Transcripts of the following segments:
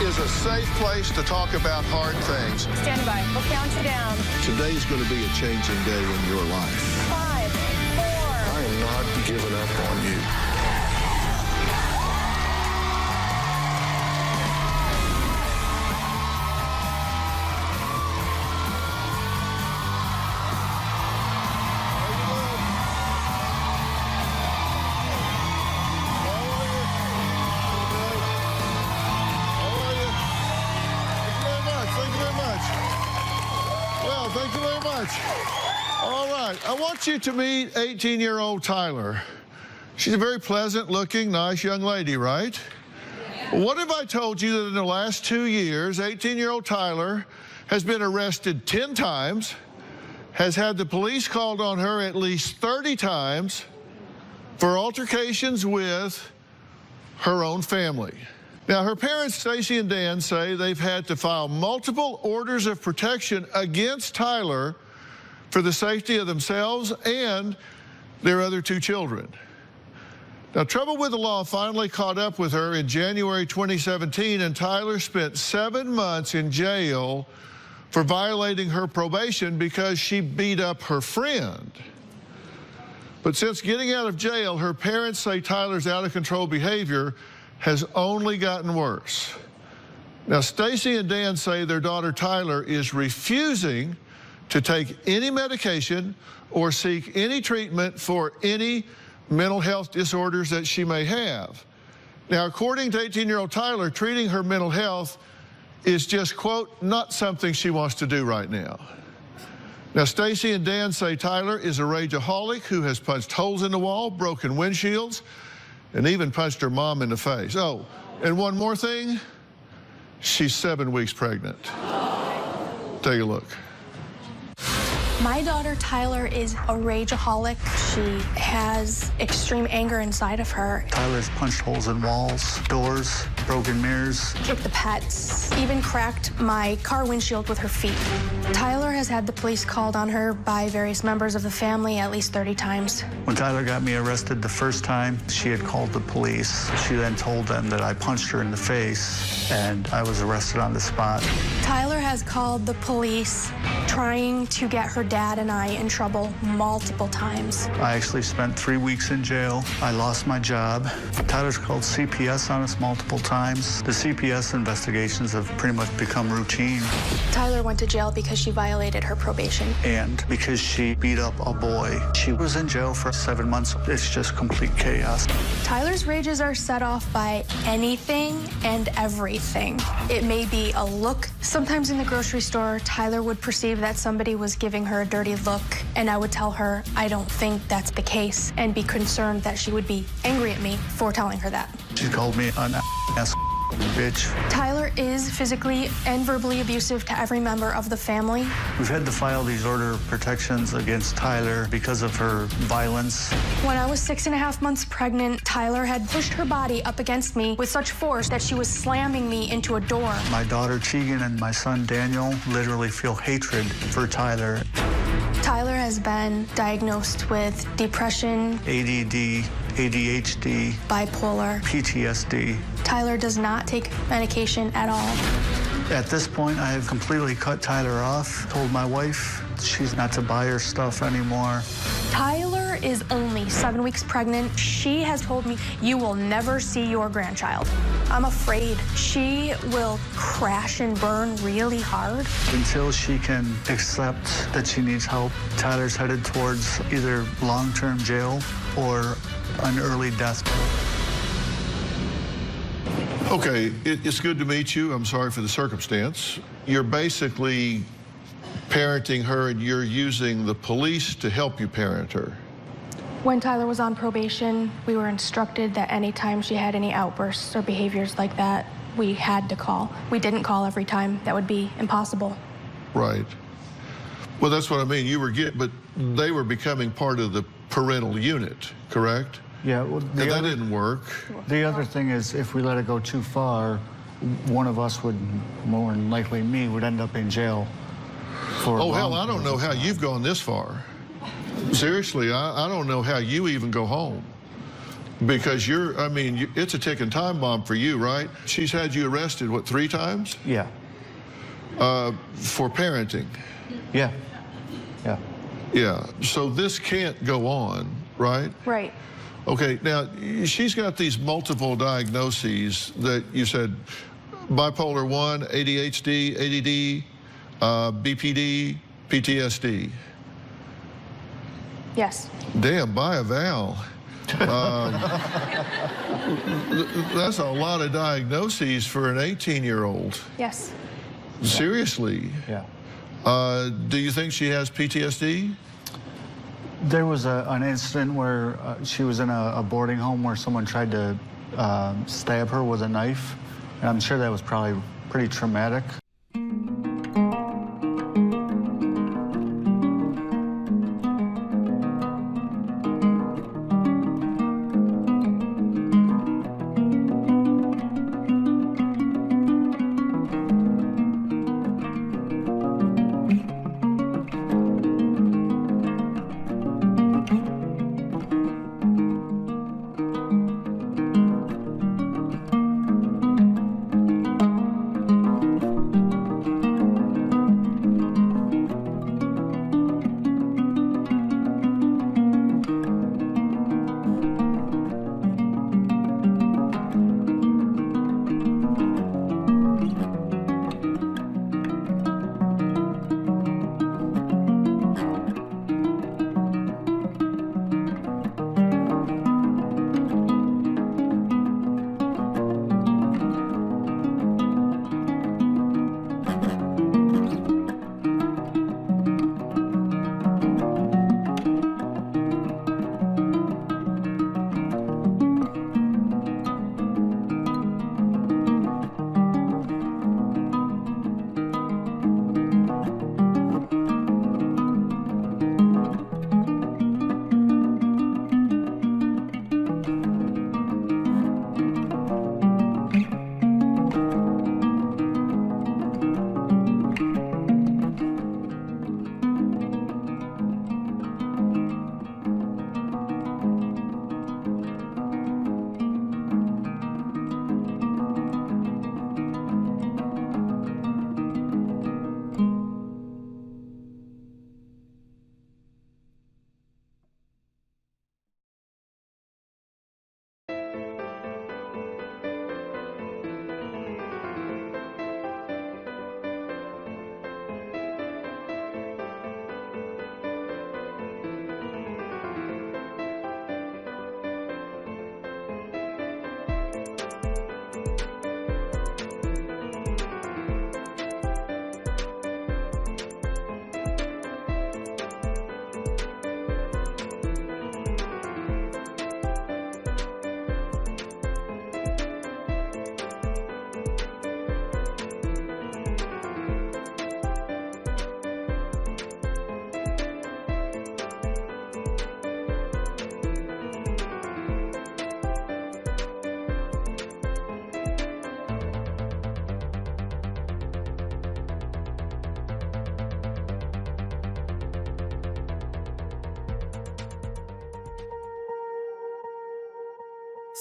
is a safe place to talk about hard things. Stand by. We'll count you down. Today's going to be a changing day in your life. 5, 4. I am not giving up on you. Thank you very much. All right, I want you to meet 18-year-old Tyler. She's a very pleasant-looking, nice young lady, right? What if I told you that in the last 2 years, 18-year-old Tyler has been arrested 10 times, has had the police called on her at least 30 times for altercations with her own family? Now, her parents, Stacy and Dan, say they've had to file multiple orders of protection against Tyler for the safety of themselves and their other 2 children. Now, trouble with the law finally caught up with her in January 2017, and Tyler spent 7 months in jail for violating her probation because she beat up her friend. But since getting out of jail, her parents say Tyler's out-of-control behavior has only gotten worse. Now, Stacy and Dan say their daughter Tyler is refusing to take any medication or seek any treatment for any mental health disorders that she may have. Now, according to 18-year-old Tyler, treating her mental health is just, quote, not something she wants to do right now. Now, Stacy and Dan say Tyler is a rageaholic who has punched holes in the wall, broken windshields, and even punched her mom in the face. Oh, and one more thing, she's 7 weeks pregnant. Take a look. My daughter Tyler is a rageaholic. She has extreme anger inside of her. Tyler's punched holes in walls, doors, broken mirrors. Kicked the pets, even cracked my car windshield with her feet. Tyler has had the police called on her by various members of the family at least 30 times. When Tyler got me arrested the first time, she had called the police. She then told them that I punched her in the face, and I was arrested on the spot. Tyler has called the police trying to get her dad and I in trouble multiple times. I actually spent 3 weeks in jail. I lost my job. Tyler's called CPS on us multiple times. The CPS investigations have pretty much become routine. Tyler went to jail because she violated her probation. And because she beat up a boy. She was in jail for 7 months. It's just complete chaos. Tyler's rages are set off by anything and everything. It may be a look. Sometimes in the grocery store, Tyler would perceive that somebody was giving her a dirty look, and I would tell her I don't think that's the case and be concerned that she would be angry at me for telling her that. She called me an ass bitch. Tyler is physically and verbally abusive to every member of the family. We've had to file these order of protections against Tyler because of her violence. When I was 6.5 months pregnant, Tyler had pushed her body up against me with such force that she was slamming me into a door. My daughter Tegan and my son Daniel literally feel hatred for Tyler. Tyler has been diagnosed with depression, ADD, ADHD, bipolar, PTSD. Tyler does not take medication at all. At this point, I have completely cut Tyler off. Told my wife she's not to buy her stuff anymore. Tyler is only 7 weeks pregnant. She has told me, you will never see your grandchild. I'm afraid she will crash and burn really hard. Until she can accept that she needs help, Tyler's headed towards either long-term jail or an early death. Okay, it's good to meet you. I'm sorry for the circumstance. You're basically parenting her, and you're using the police to help you parent her. When Tyler was on probation, we were instructed that anytime she had any outbursts or behaviors like that, we had to call. We didn't call every time. That would be impossible. Right. Well, that's what I mean. You were but they were becoming part of the parental unit, correct? Yeah, well, that didn't work. The other thing is, if we let it go too far, one of us would, more than likely me, would end up in jail. Oh, hell, I don't know how you've gone this far. Seriously, I don't know how you even go home. Because it's a ticking time bomb for you, right? She's had you arrested, what, 3 times? Yeah. For parenting? Yeah. Yeah. Yeah, so this can't go on, right? Right. Okay, now, she's got these multiple diagnoses that you said, bipolar 1, ADHD, ADD, BPD, PTSD. Yes. Damn, buy a Val. That's a lot of diagnoses for an 18-year-old. Yes. Seriously? Yeah. Do you think she has PTSD? There was an incident where she was in a boarding home where someone tried to stab her with a knife, and I'm sure that was probably pretty traumatic.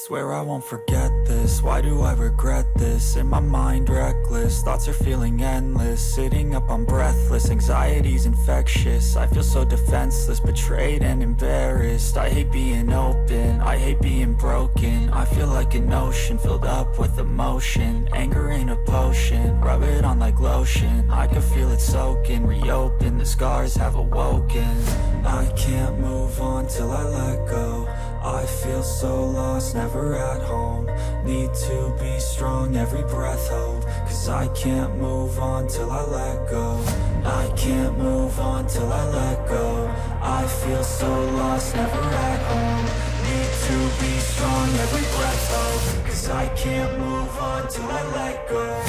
Swear I won't forget this, why do I regret this? In my mind reckless, thoughts are feeling endless. Sitting up, I'm breathless, anxiety's infectious. I feel so defenseless, betrayed and embarrassed. I hate being open, I hate being broken. I feel like an ocean filled up with emotion. Anger ain't a potion, rub it on like lotion. I can feel it soaking, reopen, the scars have awoken. I can't move on till I let go. I feel so lost, never at home. Need to be strong, every breath hold. Cause I can't move on till I let go. I can't move on till I let go. I feel so lost, never at home. Need to be strong, every breath hold. Cause I can't move on till I let go.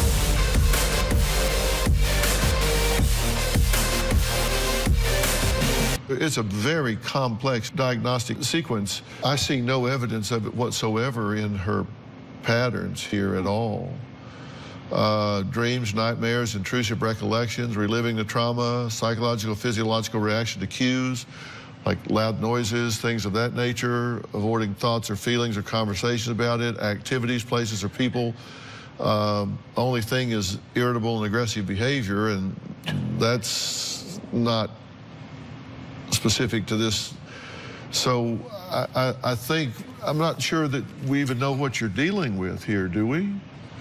It's a very complex diagnostic sequence. I see no evidence of it whatsoever in her patterns here at all. Dreams, nightmares, intrusive recollections, reliving the trauma, psychological, physiological reaction to cues, like loud noises, things of that nature, avoiding thoughts or feelings or conversations about it, activities, places, or people. Only thing is irritable and aggressive behavior, and that's not specific to this. So I think, I'm not sure that we even know what you're dealing with here, do we?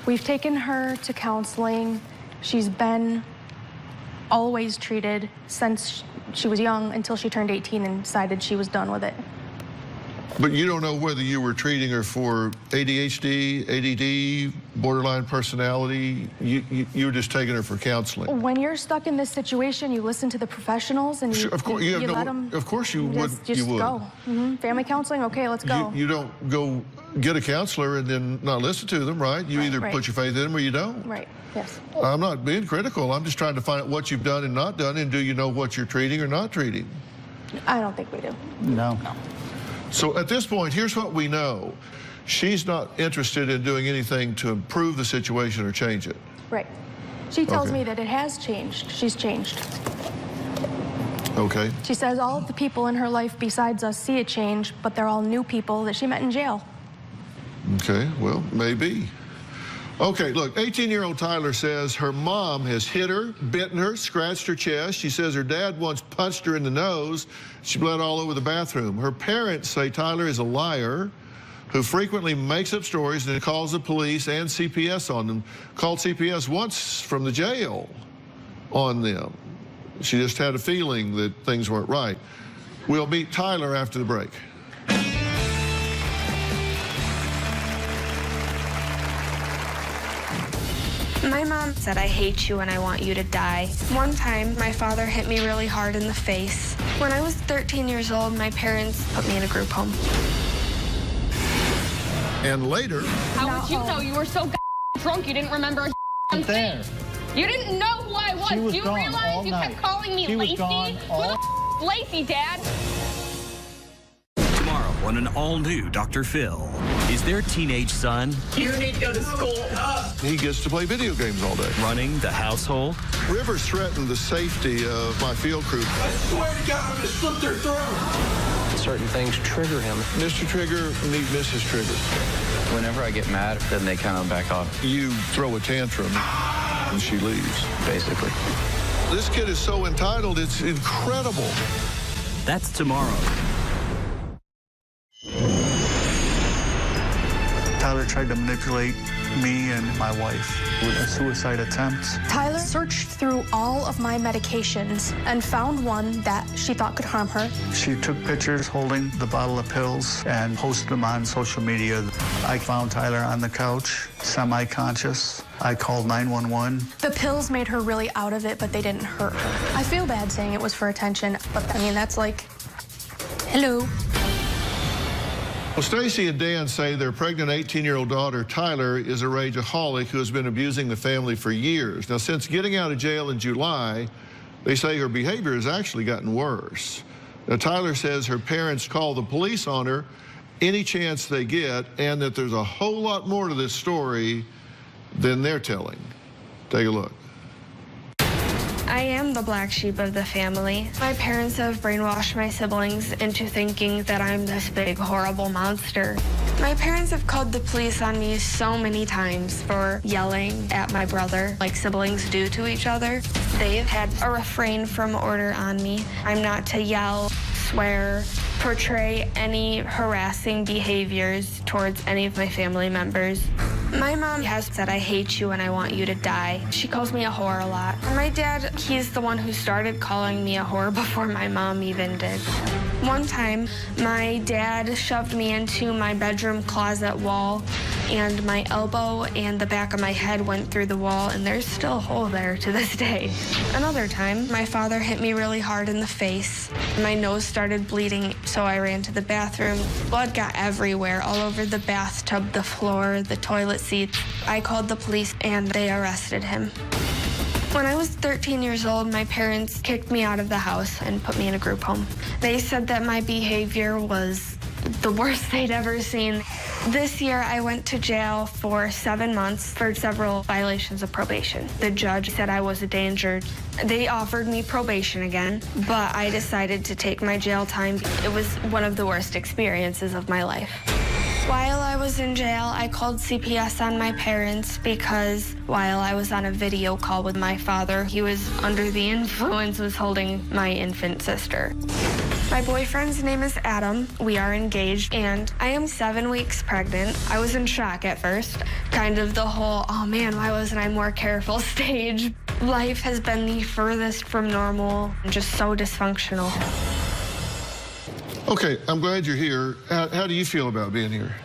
We've taken her to counseling. She's been always treated since she was young until she turned 18 and decided she was done with it. But you don't know whether you were treating her for ADHD, ADD, borderline personality. You were just taking her for counseling. When you're stuck in this situation, you listen to the professionals and you, of course, you let them. Of course you would. Just go. Family counseling. Okay, let's go. You don't go get a counselor and then not listen to them, right? You either put your faith in them or you don't. Right. Yes. I'm not being critical. I'm just trying to find out what you've done and not done, and do you know what you're treating or not treating? I don't think we do. No. So at this point, here's what we know. She's not interested in doing anything to improve the situation or change it. Right. She tells me that it has changed. She's changed. Okay. She says all of the people in her life besides us see a change, but they're all new people that she met in jail. Okay, well, maybe. Okay, look, 18-year-old Tyler says her mom has hit her, bitten her, scratched her chest. She says her dad once punched her in the nose. She bled all over the bathroom. Her parents say Tyler is a liar who frequently makes up stories and then calls the police and CPS on them. Called CPS once from the jail on them. She just had a feeling that things weren't right. We'll meet Tyler after the break. My mom said, "I hate you and I want you to die." One time, my father hit me really hard in the face. When I was 13 years old, my parents put me in a group home. And later... How would you know? You were so drunk you didn't remember a thing. You didn't know who I was. Do you realize you kept calling me Lacey? Who the Lacey, Dad? Tomorrow on an all-new Dr. Phil. Is their teenage son... You need to go to school. He gets to play video games all day. ...running the household? Rivers threatened the safety of my field crew. I swear to God, I'm going to slit their throat. Certain things trigger him. Mr. Trigger, meet Mrs. Trigger. Whenever I get mad, then they kind of back off. You throw a tantrum and she leaves. Basically. This kid is so entitled, it's incredible. That's tomorrow. Tyler tried to manipulate me and my wife with a suicide attempt. Tyler searched through all of my medications and found one that she thought could harm her. She took pictures holding the bottle of pills and posted them on social media. I found Tyler on the couch, semi-conscious. I called 911. The pills made her really out of it, but they didn't hurt her. I feel bad saying it was for attention, but I mean, that's like, hello. Well, Stacy and Dan say their pregnant 18-year-old daughter, Tyler, is a rageaholic who has been abusing the family for years. Now, since getting out of jail in July, they say her behavior has actually gotten worse. Now, Tyler says her parents call the police on her any chance they get, and that there's a whole lot more to this story than they're telling. Take a look. I am the black sheep of the family. My parents have brainwashed my siblings into thinking that I'm this big, horrible monster. My parents have called the police on me so many times for yelling at my brother, like siblings do to each other. They've had a refrain from order on me. I'm not to yell, swear, portray any harassing behaviors towards any of my family members. My mom has said, "I hate you and I want you to die." She calls me a whore a lot. My dad, he's the one who started calling me a whore before my mom even did. One time, my dad shoved me into my bedroom closet wall, and my elbow and the back of my head went through the wall, and there's still a hole there to this day. Another time, my father hit me really hard in the face. My nose started bleeding, so I ran to the bathroom. Blood got everywhere, all over the bathtub, the floor, the toilet seats. I called the police, and they arrested him. When I was 13 years old, my parents kicked me out of the house and put me in a group home. They said that my behavior was the worst they'd ever seen. This year, I went to jail for 7 months for several violations of probation. The judge said I was a danger. They offered me probation again, but I decided to take my jail time. It was one of the worst experiences of my life. While I was in jail, I called CPS on my parents because while I was on a video call with my father, he was under the influence, was holding my infant sister. My boyfriend's name is Adam. We are engaged, and I am 7 weeks pregnant. I was in shock at first, kind of the whole, oh man, why wasn't I more careful stage. Life has been the furthest from normal, just so dysfunctional. Okay, I'm glad you're here. How do you feel about being here?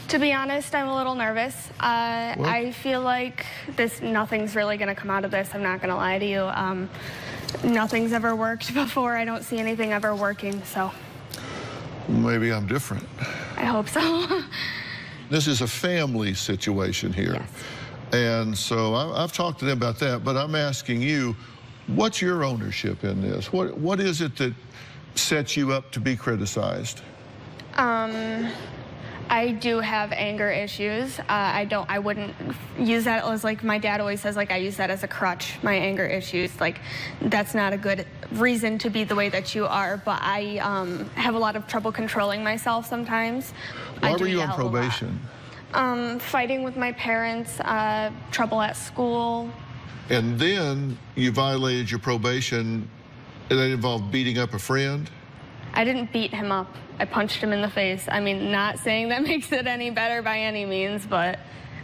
To be honest, I'm a little nervous. I feel like nothing's really gonna come out of this. I'm not gonna lie to you. Nothing's ever worked before. I don't see anything ever working, so. Maybe I'm different. I hope so. This is a family situation here. Yes. And so I've talked to them about that, but I'm asking you, what's your ownership in this? What is it that sets you up to be criticized? I do have anger issues. I wouldn't use that as, like my dad always says, like I use that as a crutch, my anger issues. Like that's not a good reason to be the way that you are, but I have a lot of trouble controlling myself sometimes. Why were you on probation? Fighting with my parents, trouble at school. And then you violated your probation, and that involved beating up a friend? I didn't beat him up. I punched him in the face. I mean, not saying that makes it any better by any means, but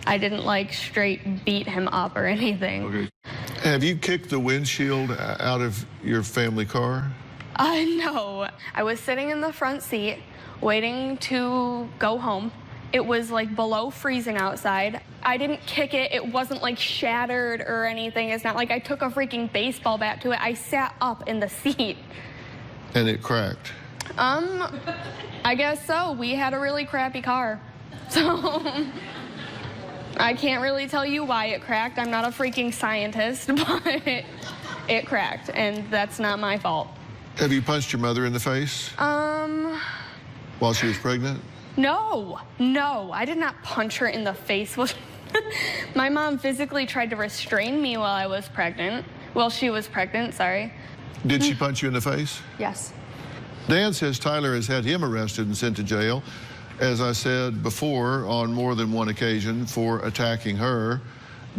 I didn't like straight beat him up or anything. Okay. Have you kicked the windshield out of your family car? No. I was sitting in the front seat waiting to go home. It was like below freezing outside. I didn't kick it. It wasn't like shattered or anything. It's not like I took a freaking baseball bat to it. I sat up in the seat. And it cracked? I guess so. We had a really crappy car. So I can't really tell you why it cracked. I'm not a freaking scientist, but it cracked, and that's not my fault. Have you punched your mother in the face? While she was pregnant? No, I did not punch her in the face. My mom physically tried to restrain me while I was pregnant. Well, she was pregnant, sorry. Did she punch you in the face? Yes. Dan says Tyler has had him arrested and sent to jail, as I said before, on more than one occasion for attacking her.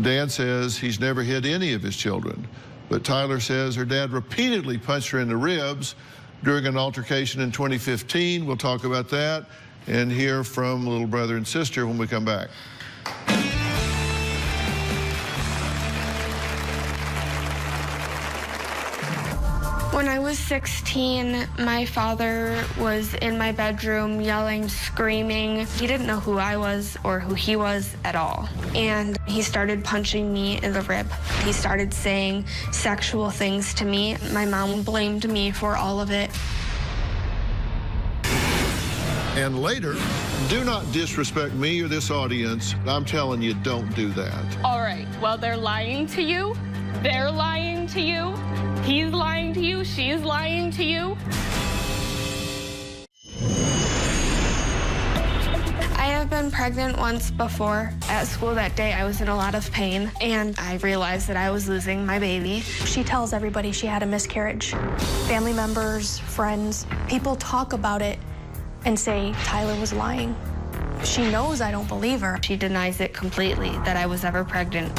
Dan says he's never hit any of his children, but Tyler says her dad repeatedly punched her in the ribs during an altercation in 2015. We'll talk about that and hear from little brother and sister when we come back. When I was 16, my father was in my bedroom yelling, screaming. He didn't know who I was or who he was at all. And he started punching me in the rib. He started saying sexual things to me. My mom blamed me for all of it. And later, do not disrespect me or this audience. I'm telling you, don't do that. All right, well, they're lying to you. They're lying to you. He's lying to you. She's lying to you. I have been pregnant once before. At school that day, I was in a lot of pain, and I realized that I was losing my baby. She tells everybody she had a miscarriage. Family members, friends, people talk about it and say Tyler was lying. She knows I don't believe her. She denies it completely, that I was ever pregnant.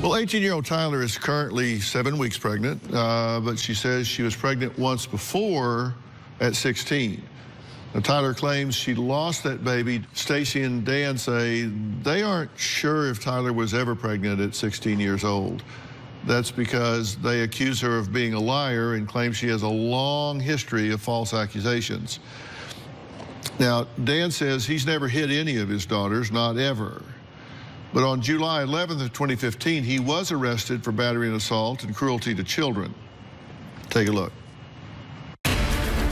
Well, 18-year-old Tyler is currently 7 weeks pregnant, but she says she was pregnant once before at 16. Now, Tyler claims she lost that baby. Stacy and Dan say they aren't sure if Tyler was ever pregnant at 16 years old. That's because they accuse her of being a liar and claim she has a long history of false accusations. Now, Dan says he's never hit any of his daughters, not ever. But on July 11th of 2015, he was arrested for battery and assault and cruelty to children. Take a look.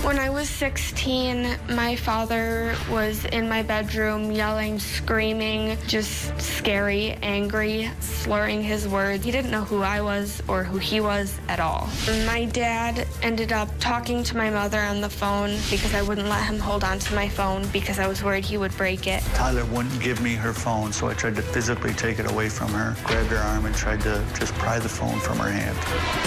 When I was 16, my father was in my bedroom yelling, screaming, just scary, angry, slurring his words. He didn't know who I was or who he was at all. My dad ended up talking to my mother on the phone because I wouldn't let him hold on to my phone because I was worried he would break it. Tyler wouldn't give me her phone, so I tried to physically take it away from her, grabbed her arm and tried to just pry the phone from her hand.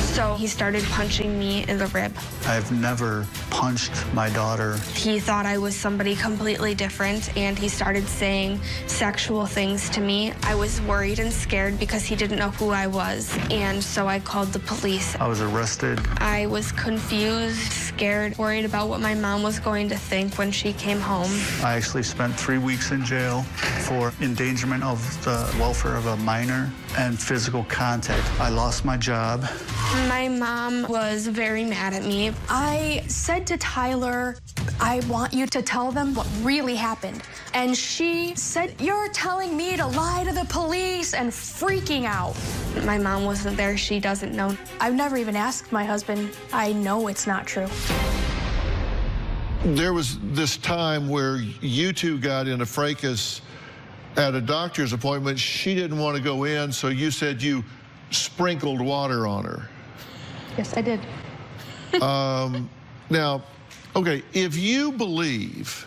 So he started punching me in the rib. I've never punched my daughter. He thought I was somebody completely different, and he started saying sexual things to me. I was worried and scared because he didn't know who I was, and so I called the police. I was arrested. I was confused, scared, worried about what my mom was going to think when she came home. I actually spent 3 weeks in jail for endangerment of the welfare of a minor and physical contact. I lost my job. My mom was very mad at me. I said to Tyler, I want you to tell them what really happened. And she said, you're telling me to lie to the police, and freaking out. My mom wasn't there. She doesn't know. I've never even asked my husband. I know it's not true. There was this time where you two got in a fracas at a doctor's appointment. She didn't want to go in, so you said you sprinkled water on her. Yes, I did. Now, okay, if you believe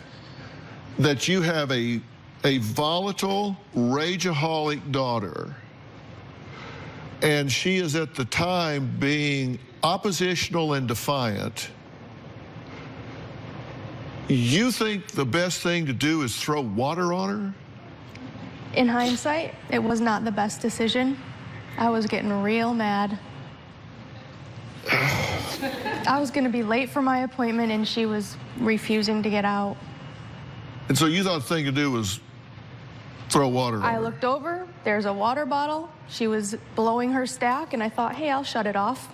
that you have a volatile, rageaholic daughter, and she is at the time being oppositional and defiant, you think the best thing to do is throw water on her? In hindsight, it was not the best decision. I was getting real mad. I was going to be late for my appointment, and she was refusing to get out. And so you thought the thing to do was throw water on her? I looked over. There's a water bottle. She was blowing her stack, and I thought, hey, I'll shut it off.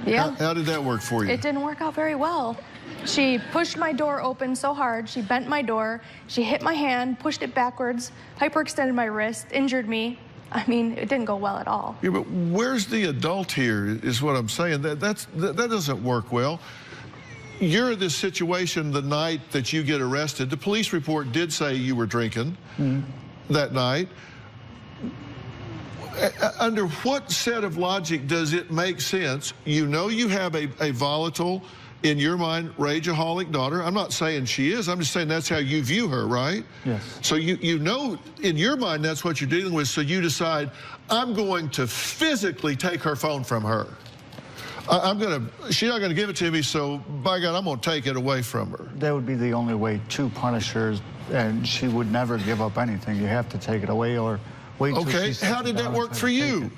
Yeah. How did that work for you? It didn't work out very well. She pushed my door open so hard, she bent my door, she hit my hand, pushed it backwards, hyperextended my wrist, injured me. I mean, it didn't go well at all. Yeah, but where's the adult here is what I'm saying. That doesn't work well. You're in this situation the night that you get arrested. The police report did say you were drinking that night. Under what set of logic does it make sense? You know you have a volatile, in your mind, rageaholic daughter. I'm not saying she is. I'm just saying that's how you view her, right? Yes. So you know in your mind that's what you're dealing with, so you decide, I'm going to physically take her phone from her. She's not going to give it to me, so by God, I'm going to take it away from her. That would be the only way to punish her, and she would never give up anything. You have to take it away or wait till Okay, how did that work for you?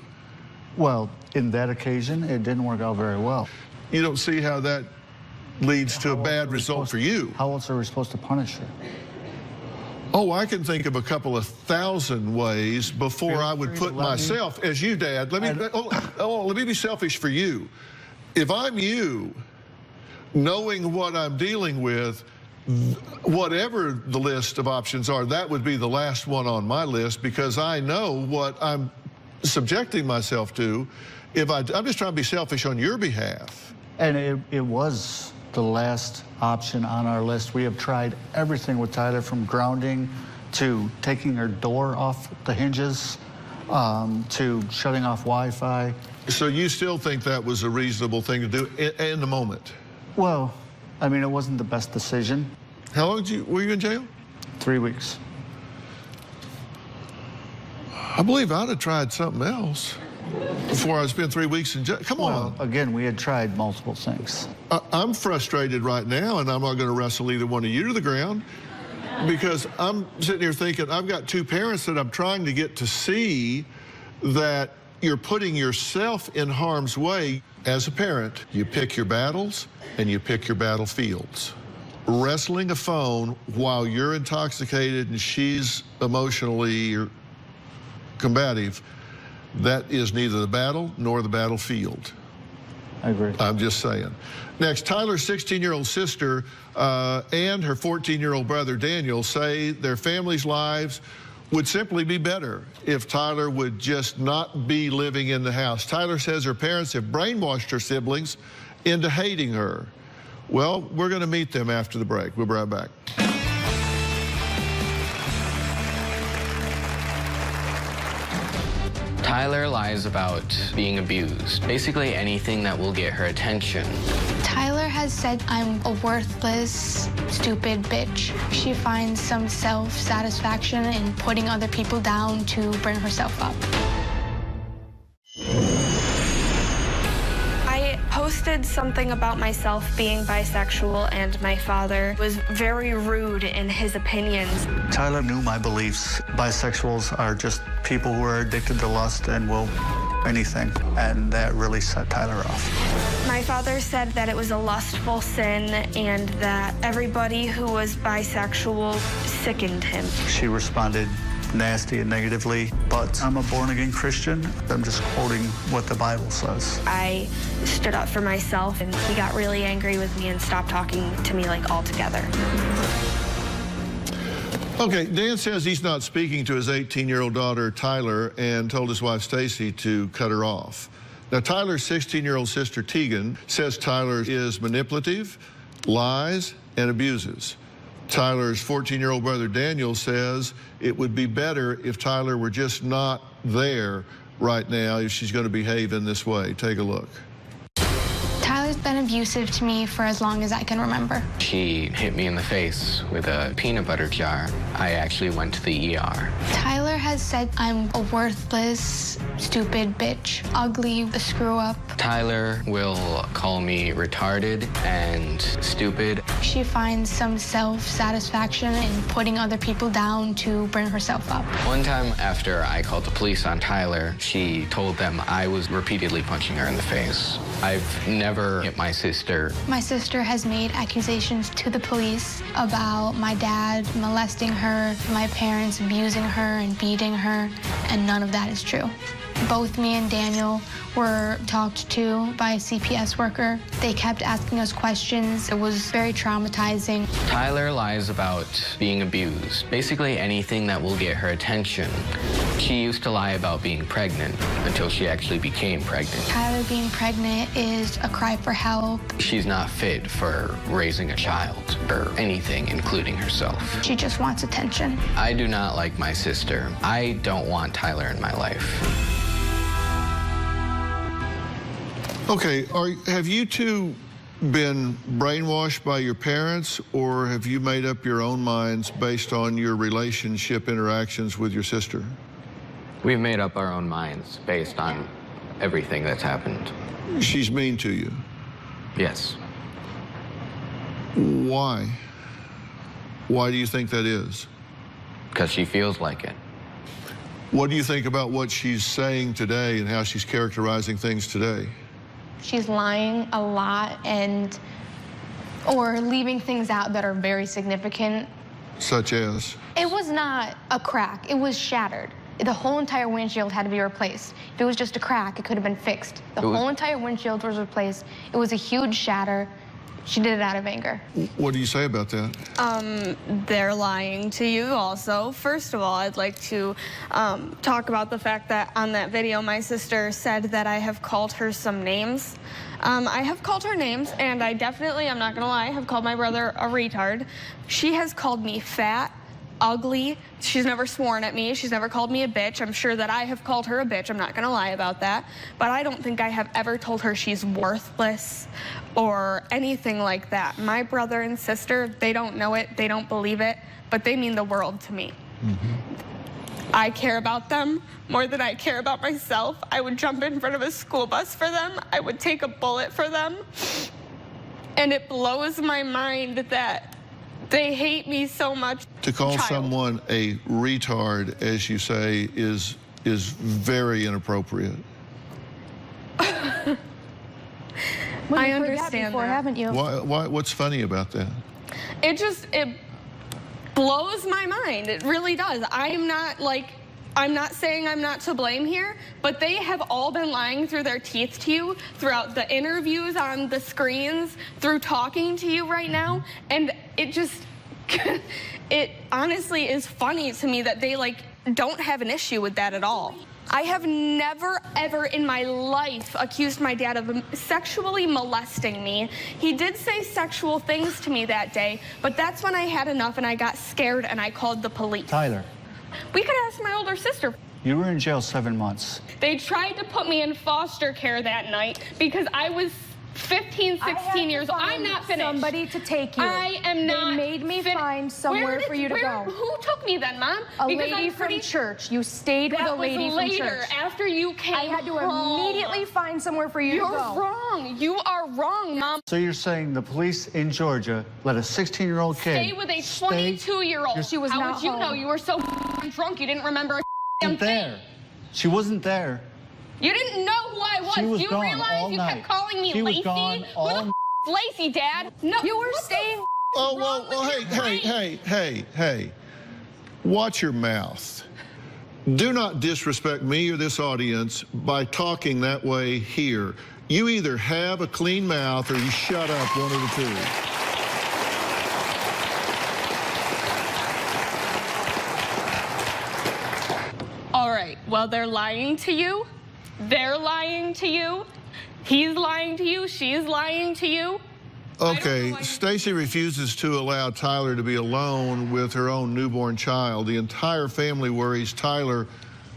Well, in that occasion, it didn't work out very well. You don't see how that leads to a bad result for you. How else are we supposed to punish her? Oh, I can think of a couple of thousand ways before I would put myself, as you, Dad, let me be selfish for you. If I'm you, knowing what I'm dealing with, whatever the list of options are, that would be the last one on my list, because I know what I'm subjecting myself to. I'm just trying to be selfish on your behalf. And it was the last option on our list. We have tried everything with Tyler, from grounding to taking her door off the hinges to shutting off Wi-Fi. So you still think that was a reasonable thing to do in the moment? Well, I mean, it wasn't the best decision. How long were you in jail? 3 weeks. I believe I'd have tried something else before I spent 3 weeks in jail. Come on. Again, we had tried multiple things. I'm frustrated right now, and I'm not going to wrestle either one of you to the ground, because I'm sitting here thinking, I've got two parents that I'm trying to get to see that you're putting yourself in harm's way. As a parent, you pick your battles and you pick your battlefields. Wrestling a phone while you're intoxicated and she's emotionally combative, that is neither the battle nor the battlefield. I agree. I'm just saying. Next, Tyler's 16-year-old sister and her 14-year-old brother Daniel say their families' lives would simply be better if Tyler would just not be living in the house. Tyler says her parents have brainwashed her siblings into hating her. Well, we're going to meet them after the break. We'll be right back. Tyler lies about being abused. Basically anything that will get her attention. Tyler has said I'm a worthless, stupid bitch. She finds some self-satisfaction in putting other people down to bring herself up. I posted something about myself being bisexual, and my father was very rude in his opinions. Tyler knew my beliefs. Bisexuals are just people who are addicted to lust and will anything, and that really set Tyler off. My father said that it was a lustful sin and that everybody who was bisexual sickened him. She responded nasty and negatively, but I'm a born-again Christian. I'm just quoting what the Bible says. I stood up for myself, and he got really angry with me and stopped talking to me like altogether. Okay, Dan says he's not speaking to his 18-year-old daughter, Tyler, and told his wife, Stacy, to cut her off. Now, Tyler's 16-year-old sister, Tegan, says Tyler is manipulative, lies, and abuses. Tyler's 14-year-old brother, Daniel, says it would be better if Tyler were just not there right now if she's going to behave in this way. Take a look. Tyler's been abusive to me for as long as I can remember. She hit me in the face with a peanut butter jar. I actually went to the ER. Tyler has said I'm a worthless, stupid bitch, ugly, a screw-up. Tyler will call me retarded and stupid. She finds some self-satisfaction in putting other people down to bring herself up. One time after I called the police on Tyler, she told them I was repeatedly punching her in the face. I've never hit my sister. My sister has made accusations to the police about my dad molesting her, my parents abusing her and beating her, and none of that is true. Both me and Daniel were talked to by a CPS worker. They kept asking us questions. It was very traumatizing. Tyler lies about being abused. Basically anything that will get her attention. She used to lie about being pregnant until she actually became pregnant. Tyler being pregnant is a cry for help. She's not fit for raising a child or anything, including herself. She just wants attention. I do not like my sister. I don't want Tyler in my life. Okay, have you two been brainwashed by your parents, or have you made up your own minds based on your relationship interactions with your sister? We've made up our own minds based on everything that's happened. She's mean to you? Yes. Why? Why do you think that is? Because she feels like it. What do you think about what she's saying today and how she's characterizing things today? She's lying a lot or leaving things out that are very significant. Such as? It was not a crack, it was shattered. The whole entire windshield had to be replaced. If it was just a crack, it could have been fixed. The whole entire windshield was replaced. It was a huge shatter. She did it out of anger. What do you say about that? They're lying to you also. First of all, I'd like to talk about the fact that on that video, my sister said that I have called her some names. I have called her names, and I definitely, I'm not gonna lie, have called my brother a retard. She has called me fat, ugly. She's never sworn at me. She's never called me a bitch. I'm sure that I have called her a bitch. I'm not gonna lie about that. But I don't think I have ever told her she's worthless or anything like that. My brother and sister, they don't know it, they don't believe it, but they mean the world to me. I care about them more than I care about myself. I would jump in front of a school bus for them. I would take a bullet for them. And it blows my mind that they hate me so much. To call someone a retard, as you say, is very inappropriate. I understand before, that. haven't you? What's funny about that? It blows my mind. It really does. I'm not saying I'm not to blame here, but they have all been lying through their teeth to you throughout the interviews on the screens, through talking to you right now, and it just, it honestly is funny to me that they, like, don't have an issue with that at all. I have never, ever in my life accused my dad of sexually molesting me. He did say sexual things to me that day, but that's when I had enough and I got scared and I called the police. Tyler. We could ask my older sister. You were in jail 7 months. They tried to put me in foster care that night because I was 15, 16 years old. I'm not finished. Somebody to take you. I am not. They made me find somewhere for you to go. Who took me then, Mom? A lady from church. You stayed with a lady from church. That was later, after you came I had to home. immediately find somewhere for you to go. You're wrong. You are wrong, Mom. So you're saying the police in Georgia let a 16-year-old kid stay with a 22-year-old. She was How not would you home. know? You were so drunk you didn't remember a damn thing. She wasn't there. You didn't know who I was. She was Do you gone realize all you night. kept calling me She was Lacey? gone all Who the f Lacey, Dad? No. You were staying. Oh, well, hey. Watch your mouth. Do not disrespect me or this audience by talking that way here. You either have a clean mouth or you shut up, one of the two. All right, well, they're lying to you. They're lying to you. He's lying to you. She's lying to you. Okay, Stacy refuses to allow Tyler to be alone with her own newborn child. The entire family worries Tyler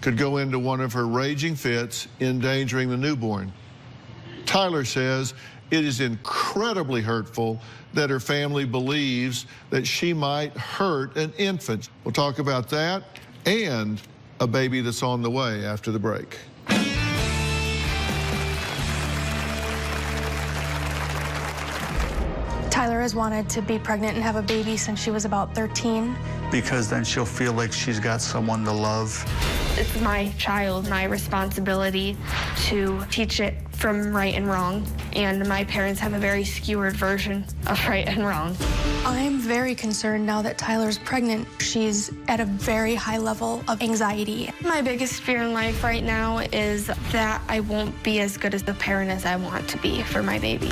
could go into one of her raging fits, endangering the newborn. Tyler says it is incredibly hurtful that her family believes that she might hurt an infant. We'll talk about that and a baby that's on the way after the break. Tyler has wanted to be pregnant and have a baby since she was about 13. Because then she'll feel like she's got someone to love. It's my child, my responsibility to teach it from right and wrong. And my parents have a very skewered version of right and wrong. I'm very concerned now that Tyler's pregnant. She's at a very high level of anxiety. My biggest fear in life right now is that I won't be as good as the parent as I want to be for my baby.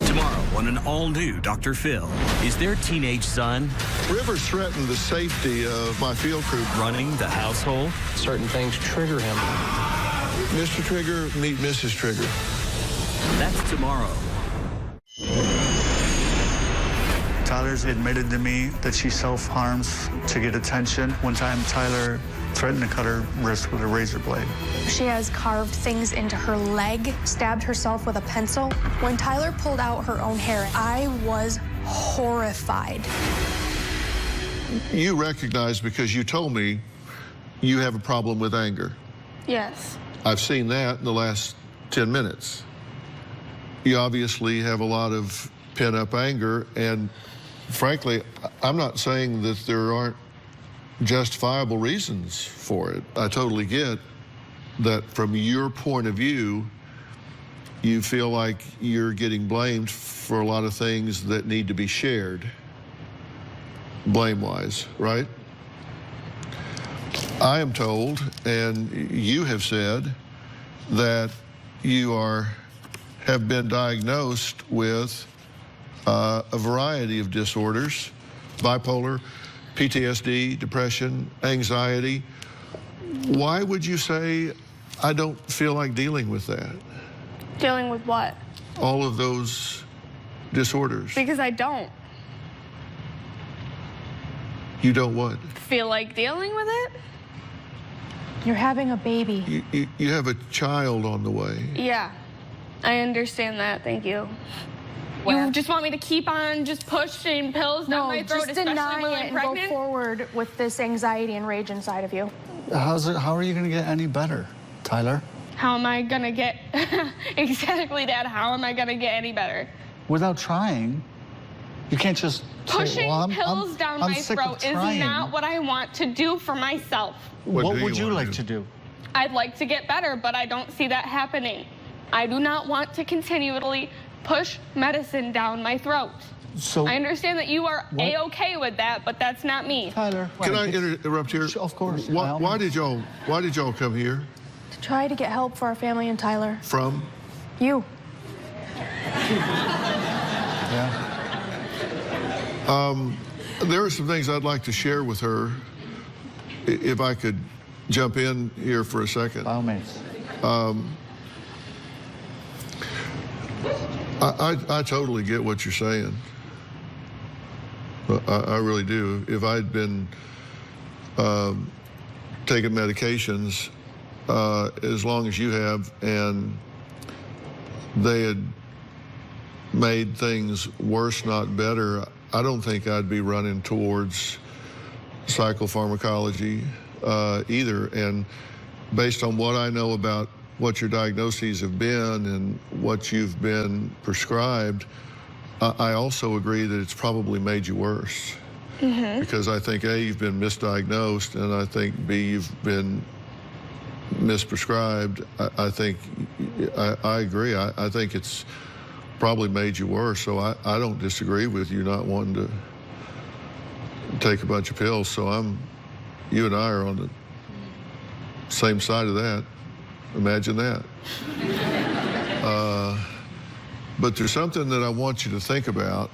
Tomorrow on an all-new Dr. Phil, is their teenage son Rivers threatened the safety of my field crew. running the household? Certain things trigger him. Mr. Trigger, meet Mrs. Trigger. That's tomorrow. Tyler's admitted to me that she self-harms to get attention. One time, Tyler threatened to cut her wrist with a razor blade. She has carved things into her leg, stabbed herself with a pencil. When Tyler pulled out her own hair, I was horrified. You recognize, because you told me, you have a problem with anger. Yes. I've seen that in the last 10 minutes. You obviously have a lot of pent-up anger, and frankly, I'm not saying that there aren't justifiable reasons for it. I totally get that from your point of view, you feel like you're getting blamed for a lot of things that need to be shared, blame-wise, right? I am told, and you have said, that you have been diagnosed with a variety of disorders, bipolar, PTSD, depression, anxiety. Why would you say, I don't feel like dealing with that? Dealing with what? All of those disorders. Because I don't You don't what? feel like dealing with it. You're having a baby. You have a child on the way. Yeah, I understand that. Thank you. You just want me to keep on just pushing pills down my throat, just especially deny when it I'm and pregnant? go forward with this anxiety and rage inside of you. How are you going to get any better, Tyler? How am I gonna get exactly that? How am I gonna get any better? Without trying. You can't just Pushing say, well, pills down my sick of throat is trying. not what I want to do for myself. What would you like to do? I'd like to get better, but I don't see that happening. I do not want to continually push medicine down my throat. So I understand that you are A-okay with that, but that's not me. Tyler, Can I interrupt here? Of course. Why did y'all come here? To try to get help for our family and Tyler. From? You. Yeah. There are some things I'd like to share with her, if I could jump in here for a second. By all means. I totally get what you're saying. I really do. If I'd been taking medications as long as you have, and they had made things worse, not better, I don't think I'd be running towards psychopharmacology either. And based on what I know about what your diagnoses have been and what you've been prescribed, I also agree that it's probably made you worse. Because I think A, you've been misdiagnosed, and I think B, you've been misprescribed. I agree. I think it's probably made you worse. So I don't disagree with you not wanting to take a bunch of pills. So you and I are on the same side of that. Imagine that. But there's something that I want you to think about.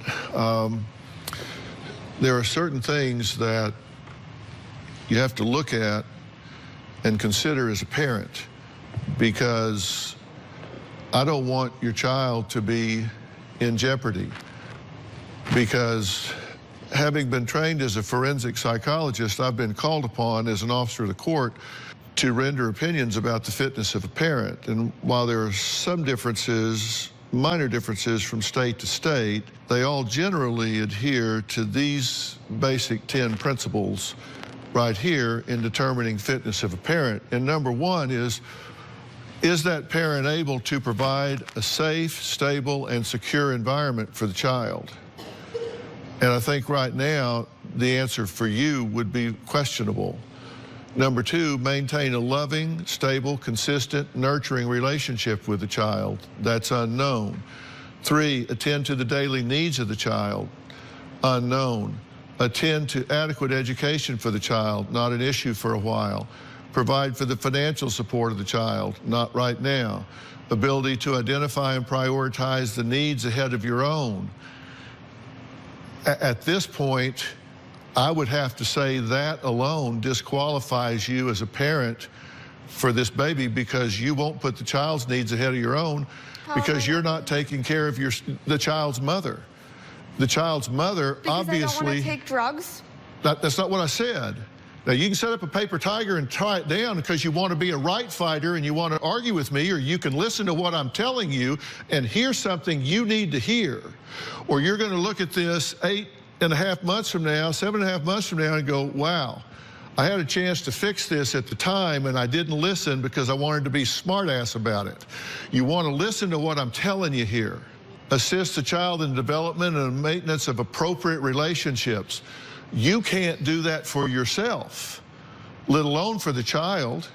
There are certain things that you have to look at and consider as a parent, because I don't want your child to be in jeopardy. Because having been trained as a forensic psychologist, I've been called upon as an officer of the court to render opinions about the fitness of a parent. And while there are some differences, minor differences from state to state, they all generally adhere to these basic 10 principles right here in determining fitness of a parent. And number one is that parent able to provide a safe, stable, and secure environment for the child? And I think right now the answer for you would be questionable. Number two, maintain a loving, stable, consistent, nurturing relationship with the child. That's unknown. 3, attend to the daily needs of the child. Unknown. Attend to adequate education for the child, not an issue for a while. Provide for the financial support of the child, not right now. Ability to identify and prioritize the needs ahead of your own. At this point, I would have to say that alone disqualifies you as a parent for this baby, because you won't put the child's needs ahead of your own, because you're not taking care of the child's mother. The child's mother, because obviously... I don't want to take drugs? That's not what I said. Now, you can set up a paper tiger and tie it down because you want to be a right fighter and you want to argue with me, or you can listen to what I'm telling you and hear something you need to hear. Or you're going to look at this 8.5 months from now, 7.5 months from now, and go, wow, I had a chance to fix this at the time and I didn't listen because I wanted to be smart-ass about it. You want to listen to what I'm telling you here. Assist the child in development and maintenance of appropriate relationships. You can't do that for yourself, let alone for the child.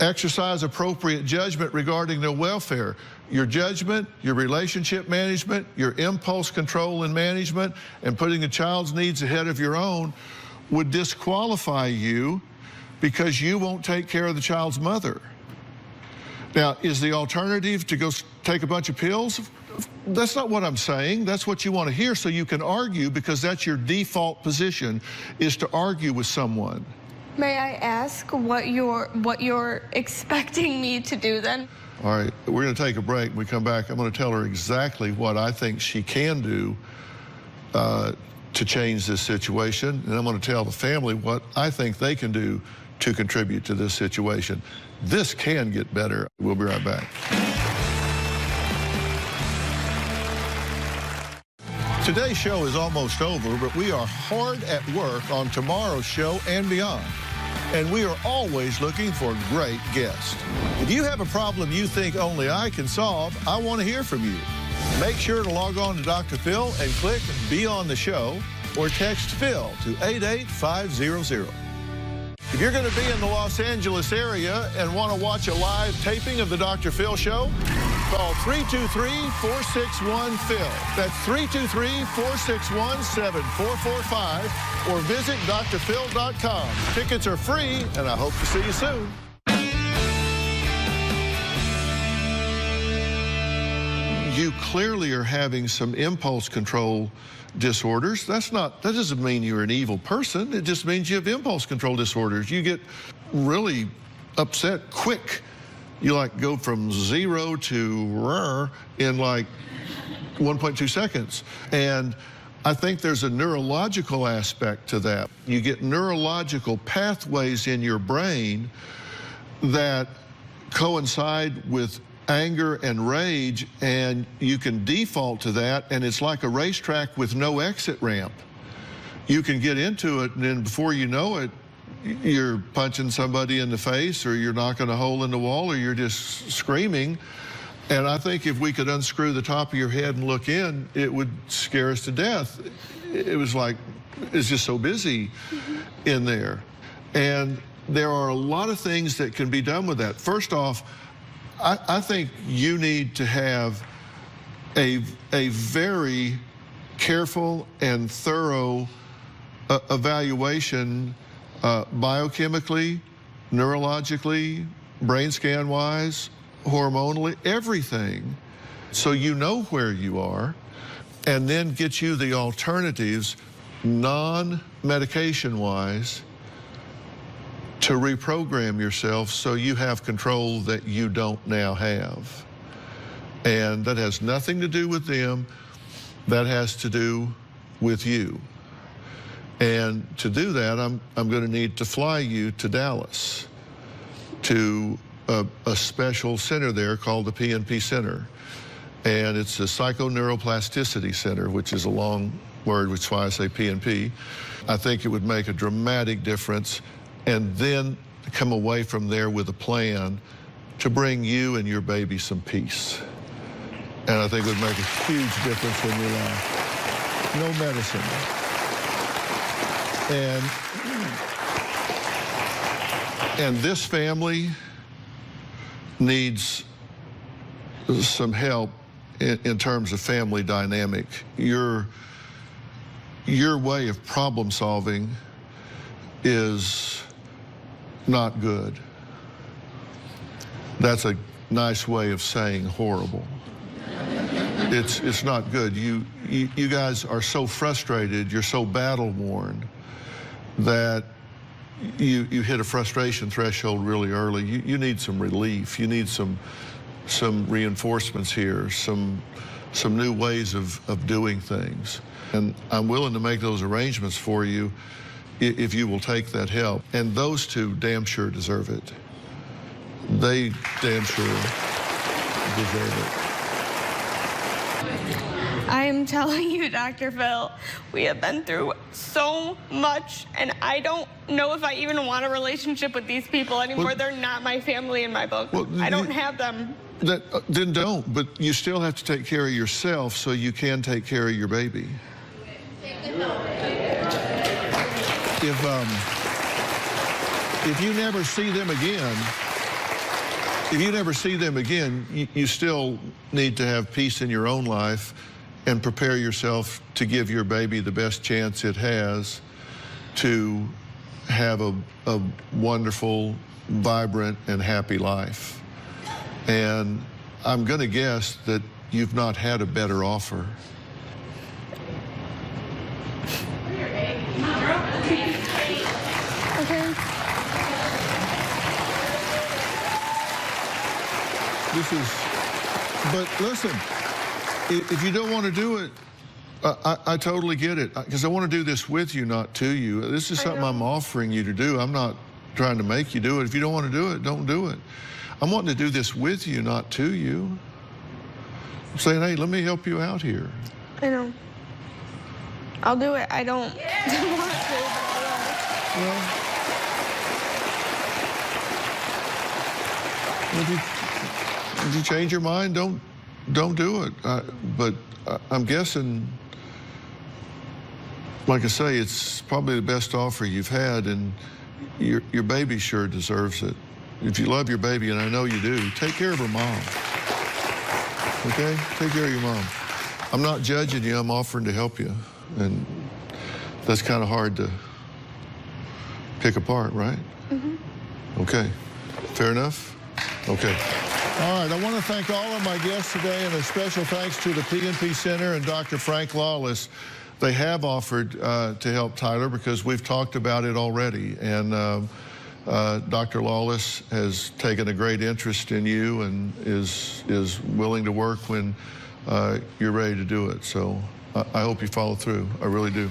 Exercise appropriate judgment regarding their welfare. Your judgment, your relationship management, your impulse control and management, and putting the child's needs ahead of your own would disqualify you because you won't take care of the child's mother. Now, is the alternative to go take a bunch of pills? That's not what I'm saying. That's what you want to hear so you can argue, because that's your default position, is to argue with someone. May I ask what you're expecting me to do then? All right, we're going to take a break. When we come back, I'm going to tell her exactly what I think she can do to change this situation, and I'm going to tell the family what I think they can do to contribute to this situation. This can get better. We'll be right back. Today's show is almost over, but we are hard at work on tomorrow's show and beyond. And we are always looking for great guests. If you have a problem you think only I can solve, I want to hear from you. Make sure to log on to Dr. Phil and click Be on the Show, or text Phil to 88500. If you're going to be in the Los Angeles area and want to watch a live taping of the Dr. Phil Show, call 323-461-PHIL. That's 323-461-7445, or visit drphil.com. Tickets are free, and I hope to see you soon. you clearly are having some impulse control disorders. That doesn't mean you're an evil person. It just means you have impulse control disorders. You get really upset quick. You like go from 0 to in like 1.2 seconds. And I think there's a neurological aspect to that. You get neurological pathways in your brain that coincide with anger and rage, and you can default to that, and it's like a racetrack with no exit ramp. You can get into it, and then before you know it, you're punching somebody in the face, or you're knocking a hole in the wall, or you're just screaming. And I think if we could unscrew the top of your head and look in, it would scare us to death. It was like, it's just so busy in there. And there are a lot of things that can be done with that. First off, I think you need to have a very careful and thorough evaluation biochemically, neurologically, brain scan-wise, hormonally, everything, so you know where you are, and then get you the alternatives, non-medication-wise, to reprogram yourself so you have control that you don't now have. And that has nothing to do with them. That has to do with you. And to do that, I'm going to need to fly you to Dallas to a special center there called the PNP Center. And it's a psychoneuroplasticity center, which is a long word, which is why I say PNP. I think it would make a dramatic difference, and then come away from there with a plan to bring you and your baby some peace. And I think it would make a huge difference in your life. No medicine. And this family needs some help in terms of family dynamic. Your way of problem solving is not good. That's a nice way of saying horrible. It's not good. You guys are so frustrated, you're so battle worn that you hit a frustration threshold really early. You need some relief. You need some reinforcements here, some new ways of doing things. And I'm willing to make those arrangements for you if you will take that help. And those two damn sure deserve it. They damn sure deserve it. I am telling you, Dr. Phil, we have been through so much, and I don't know if I even want a relationship with these people anymore. Well, they're not my family in my book. Well, I don't have them. Then don't, but you still have to take care of yourself so you can take care of your baby. If you never see them again, you still need to have peace in your own life and prepare yourself to give your baby the best chance it has to have a wonderful, vibrant, and happy life. And I'm going to guess that you've not had a better offer. Okay. But listen, if you don't want to do it, I totally get it, because I want to do this with you, not to you. This is something I'm offering you to do. I'm not trying to make you do it. If you don't want to do it, don't do it. I'm wanting to do this with you, not to you. I'm saying, hey, let me help you out here. I know. I'll do it. I don't want to, if you change your mind, don't do it. But I'm guessing, like I say, it's probably the best offer you've had, and your baby sure deserves it. If you love your baby, and I know you do, take care of her mom. Okay? Take care of your mom. I'm not judging you. I'm offering to help you. And that's kind of hard to pick apart, right? Mm-hmm. Okay. Fair enough? Okay. All right, I want to thank all of my guests today, and a special thanks to the PNP Center and Dr. Frank Lawless. They have offered to help Tyler because we've talked about it already. And Dr. Lawless has taken a great interest in you and is willing to work when you're ready to do it. So I hope you follow through. I really do.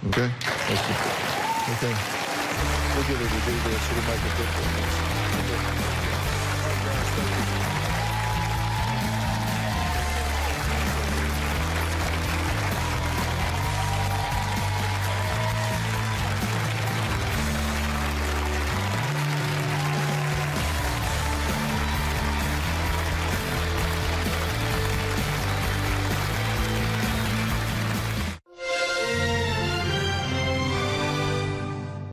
Okay? Okay. We'll get her to do this. It'll make a difference.